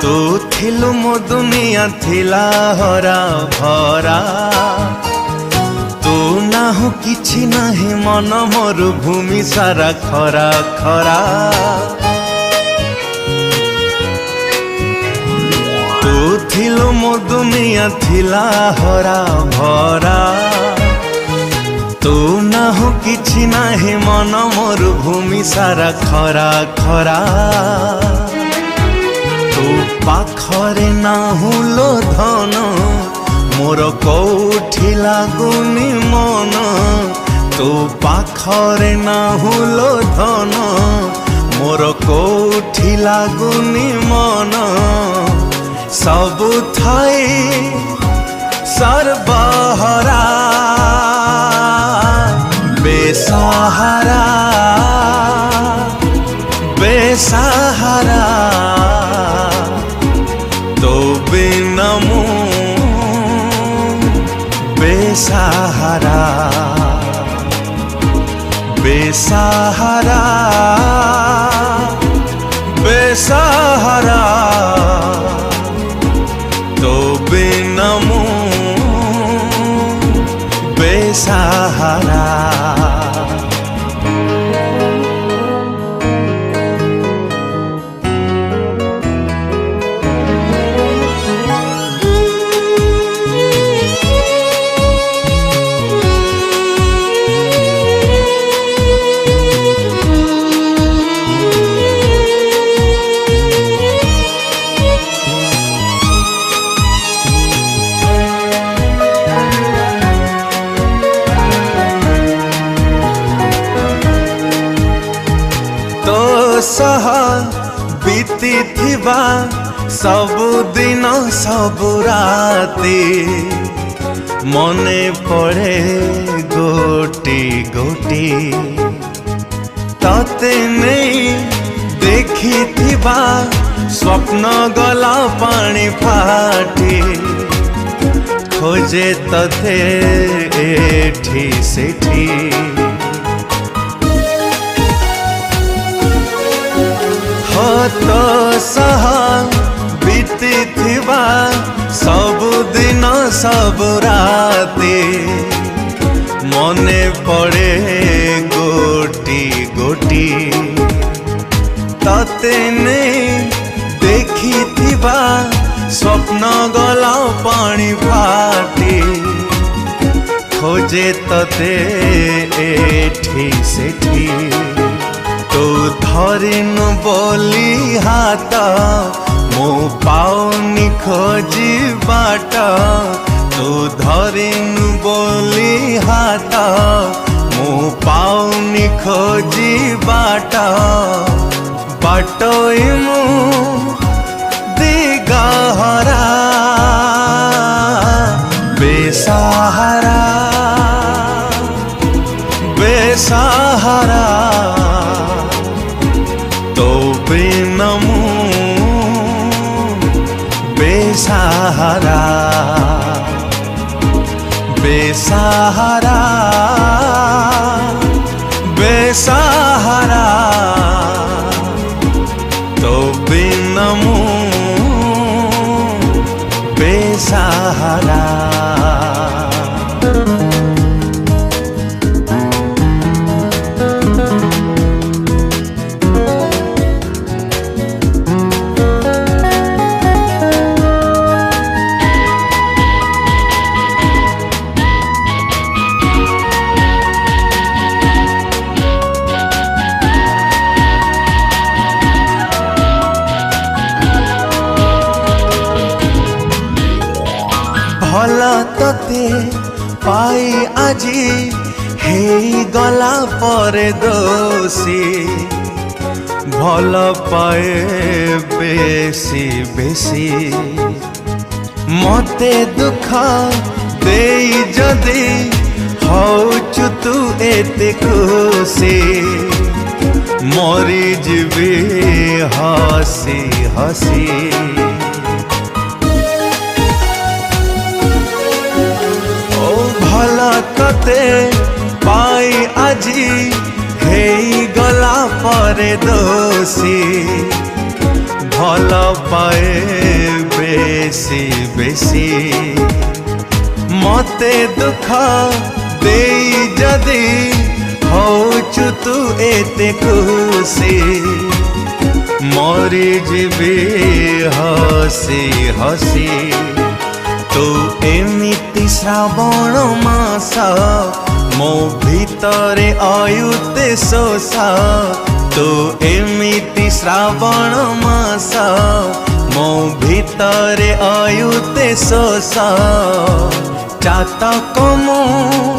तू थिलु मो दुनिया थिला हरा भरा तू ना हो किछि नाही मन मोर भूमि सारा खरा खरा तू थिलु मो दुनिया थिला हरा भरा तू ना हो किछि नाही मन मोर भूमि सारा खरा खरा तू पाखरे ना हुलो धन मोर कौठी लागुनी मन तू पाखरे ना हुलो धन मोर कौठी लागुनी मन सबु थाई सर्वहरा बेसहारा बेसहारा तो बिना मु बेसहारा बेसहारा बेसहारा तो बिना मु बेसहारा सह बीती थिबा सबु दिन सबु राती मने पड़े गोटी गोटी तते नहीं देखी थिबा स्वप्न गला पानी फाटी खोजे तथे एठी सेठी तो सह बीती थिबा सबु दिन सबु राती मने पड़े गोटी गोटी तते नहीं देखी थिबा स्वप्न गला पानी फाटी खोजे तते एठी सेठी तू धरिनु बोली हाथ मो पाउनी खोजी बाट तू धरिनु बोली हाथ मो पाउनी खोजी बाट बाटोई मु दिगहरा बेसहारा बेसहारा तो बिना मु बेसहारा बेसहारा बेसहारा तो बिना मु बेसहारा भल तते पाई आजी हेई गला परे दोषी भल पाए बेसी बेसी मते दुख देई जदि हौचु तू एते खुशी मरी जीवी हसी हसी ओ भला कते पाई आजी हेई गला परे दोषी भल पाए बेसी बेसी मते दुख देई जदि हौचु तू एते खुशी मरी जीवी हसी हसी तू एमिति श्रावण मास मो भितरे अयुते शोष तू एमिति श्रावण मास मो भितरे अयुते शोष चातक मो